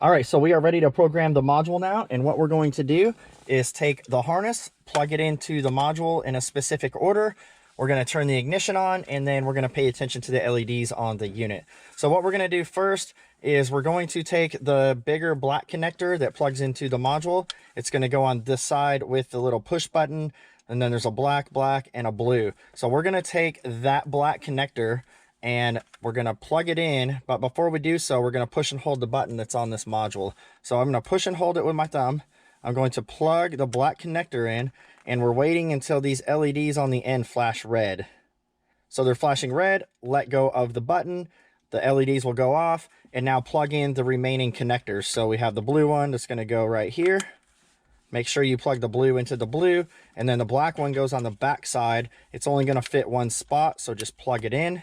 All right, so we are ready to program the module now. And what we're going to do is take the harness, plug it into the module in a specific order. We're going to turn the ignition on, and then we're going to pay attention to the LEDs on the unit. So what we're going to do first is we're going to take the bigger black connector that plugs into the module. It's going to go on this side with the little push button, and then there's a black, and a blue. So we're going to take that black connector and we're going to plug it in, but before we do so, we're going to push and hold the button that's on this module. So I'm going to push and hold it with my thumb. I'm going to plug the black connector in, and we're waiting until these LEDs on the end flash red. So they're flashing red, let go of the button, the LEDs will go off, and now plug in the remaining connectors. So we have the blue one that's going to go right here. Make sure you plug the blue into the blue, and then the black one goes on the back side. It's only going to fit one spot, so just plug it in.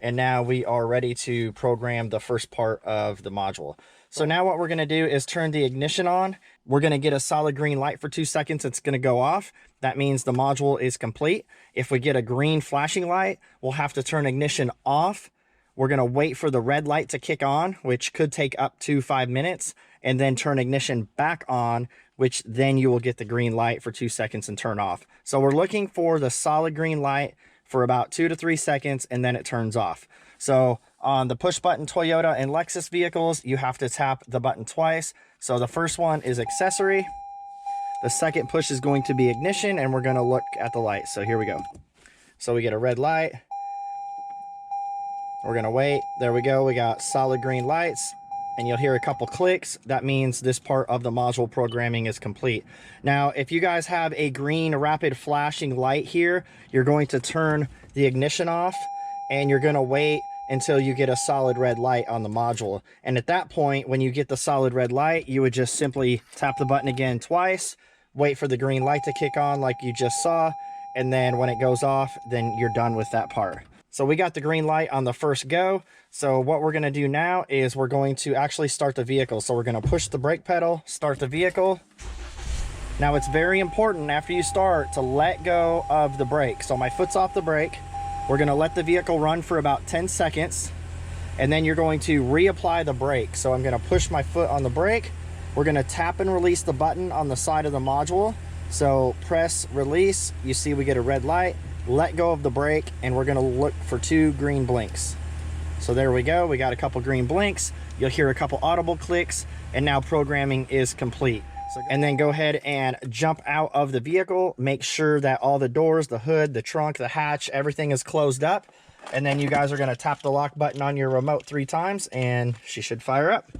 And now we are ready to program the first part of the module. So now what we're going to do is turn the ignition on. We're going to get a solid green light for 2 seconds. It's going to go off. That means the module is complete. If we get a green flashing light, we'll have to turn ignition off. We're going to wait for the red light to kick on, which could take up to 5 minutes, and then turn ignition back on, which then you will get the green light for 2 seconds and turn off. So we're looking for the solid green light for about 2 to 3 seconds, and then it turns off. So on the push button Toyota and Lexus vehicles, you have to tap the button twice. So the first one is accessory. The second push is going to be ignition, and we're going to look at the light. So here we go. So we get a red light. We're going to wait. There we go. We got solid green lights, and you'll hear a couple clicks. That means this part of the module programming is complete. Now, if you guys have a green rapid flashing light here, you're going to turn the ignition off, and you're going to wait until you get a solid red light on the module. And at that point, when you get the solid red light, you would just simply tap the button again twice, wait for the green light to kick on like you just saw, and then when it goes off, then you're done with that part. So we got the green light on the first go. So what we're going to do now is we're going to actually start the vehicle. So we're going to push the brake pedal, start the vehicle. Now it's very important after you start to let go of the brake. So my foot's off the brake. We're going to let the vehicle run for about 10 seconds. And then you're going to reapply the brake. So I'm going to push my foot on the brake. We're going to tap and release the button on the side of the module. So press release. You see we get a red light. Let go of the brake, and we're going to look for 2 green blinks. So there we go. We got a couple green blinks. You'll hear a couple audible clicks, and now programming is complete. And then go ahead and jump out of the vehicle. Make sure that all the doors, the hood, the trunk, the hatch, everything is closed up. And then you guys are going to tap the lock button on your remote 3 times, and she should fire up.